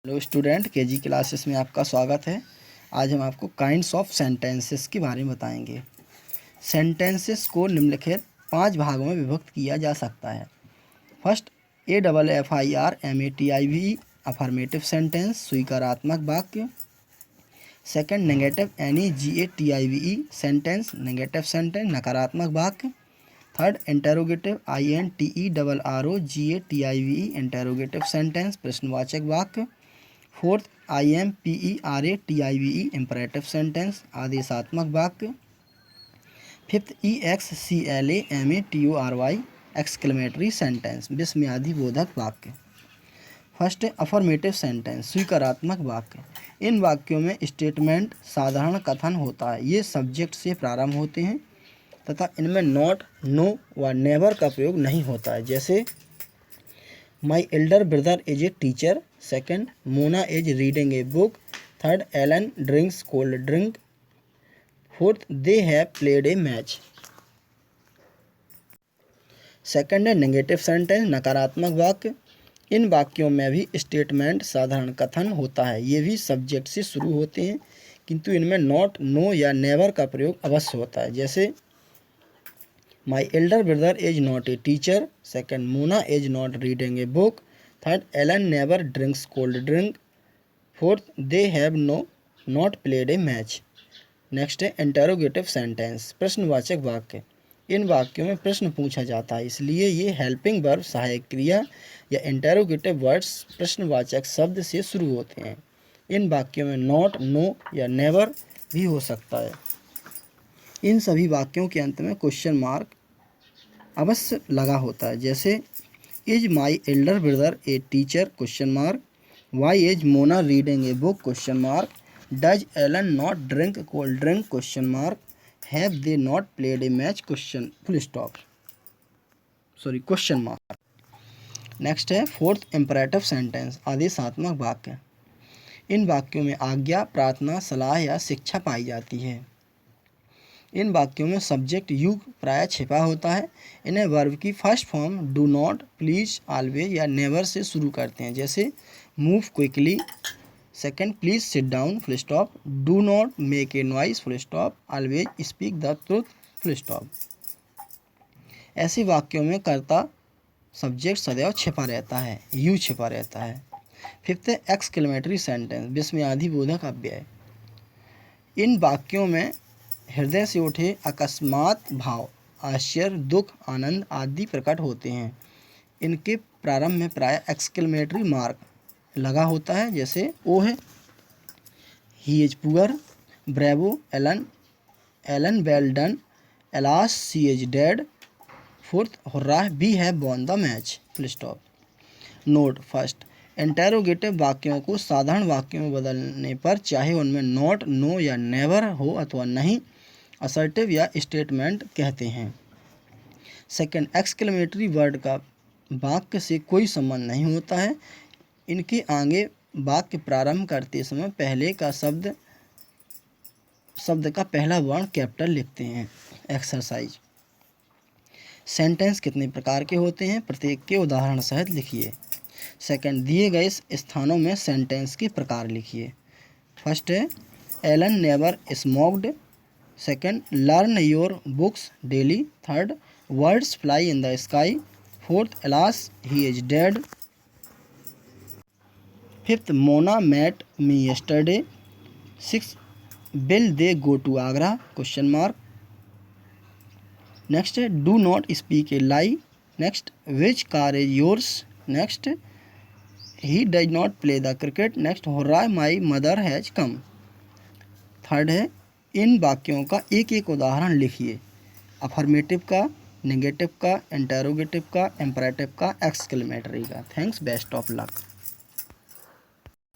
Hello student, KG classes में आपका स्वागत है। आज हम आपको काइंड्स ऑफ सेंटेंसेस के बारे में बताएंगे। सेंटेंसेस को निम्नलिखित 5 भागों में विभक्त किया जा सकता है। फर्स्ट, AFFIRMATIVE अफर्मेटिव सेंटेंस स्वीकारात्मक वाक्य। Second, negative NEGATIVE sentence negative sentence नकारात्मक वाक्य। Third, interrogative INTERROGATIVE interrogative sentence प्रश्नवाचक वाक्य। फोर्थ, IMPERATIVE इंपरेटिव सेंटेंस आदेशात्मक वाक्य। फिफ्थ, EXCLAMATORY एक्सक्लेमेटरी सेंटेंस विस्मयादिबोधक वाक्य। फर्स्ट, अफर्मेटिव सेंटेंस स्वीकारात्मक वाक्य। इन वाक्यों में स्टेटमेंट साधारण कथन होता है। ये सब्जेक्ट से प्रारंभ होते हैं तथा इनमें नॉट, नो व नेवर का प्रयोग नहीं होता है। जैसे my elder brother is a teacher. Second, Mona is reading a book. Third, Alan drinks cold drink. Fourth, they have played a match. Second है नेगेटिव सेंटेंस नकारात्मक वाक्य। इन वाक्यों में भी स्टेटमेंट साधारण कथन होता है। ये भी सब्जेक्ट से शुरू होते हैं किंतु इनमें नॉट, नो या नेवर का प्रयोग अवश्य होता है। जैसे my elder brother is not a teacher. Second, Mona is not reading a book. Third, Alan never drinks cold drink. Fourth, they have not played a match. Next है interrogative sentence प्रश्नवाचक वाक्य। इन वाक्यों में प्रश्न पूछा जाता है, इसलिए ये हेल्पिंग वर्ब सहायक क्रिया या इंटेरोगेटिव वर्ड्स प्रश्नवाचक शब्द से शुरू होते हैं। इन वाक्यों में नॉट, नो या नेवर भी हो सकता है। इन सभी वाक्यों के अंत में क्वेश्चन मार्क अवश्य लगा होता है। जैसे is my elder brother a teacher question mark. Why is Mona reading a book question mark. Does Alan not drink cold drink question mark. Have they not played a match question mark. Next है fourth, imperative sentence आदेशात्मक वाक्य। इन वाक्यों में आज्ञा, प्रार्थना, सलाह या शिक्षा पाई जाती है। इन वाक्यों में सब्जेक्ट यू प्रायः छिपा होता है। इन्हें वर्ब की first form do not, please, always या नेवर से शुरू करते हैं। जैसे move quickly. Second, please sit down full stop. Do not make a noise full stop. Always speak the truth full stop. ऐसे वाक्यों में कर्ता सब्जेक्ट सदैव छिपा रहता है, यू छिपा रहता है। फिफ्थ है एक्सक्लेमेटरी सेंटेंस विस्मयादिबोधक अव्यय। इन वाक्यों में हृदय से उठे अकस्मात भाव, आश्चर्य, दुख, आनंद आदि प्रकट होते हैं। इनके प्रारंभ में प्रायः एक्सक्लेमेटरी मार्क लगा होता है। जैसे ओ है he is poor. Bravo Alan, Alan well done. Alas she is dead. Fourth, hurrah we have won the match full stop. Note first, interrogative वाक्यों को साधारण वाक्यों में बदलने पर चाहे उनमें नॉट, नो या नेवर हो अथवा नहीं, असर्टिव या स्टेटमेंट कहते हैं। सेकेंड, एक्सक्लेमेटरी वर्ड का वाक्य से कोई संबंध नहीं होता है। इनके आगे वाक्य प्रारंभ करते समय पहले का शब्द का पहला वर्ण कैपिटल लिखते हैं। एक्सरसाइज, सेंटेंस कितने प्रकार के होते हैं, प्रत्येक के उदाहरण सहित लिखिए। सेकंड, दिए गए स्थानों में सेंटेंस के प्रकार लिखिए। फर्स्ट है Alan never smoked. Second, learn your books daily. Third, words fly in the sky. Fourth, alas he is dead. Fifth, Mona met me yesterday. Six, will they go to Agra question mark. Next है do not speak a lie. Next, which car is yours. Next, he does not play the cricket. Next, hurrah my mother has come. Third है इन वाक्यों का एक एक उदाहरण लिखिए। Affirmative का, नेगेटिव का, इंटेरोगेटिव का, इंपरेटिव का, एक्सक्लेमेटरी का। Thanks, best of luck.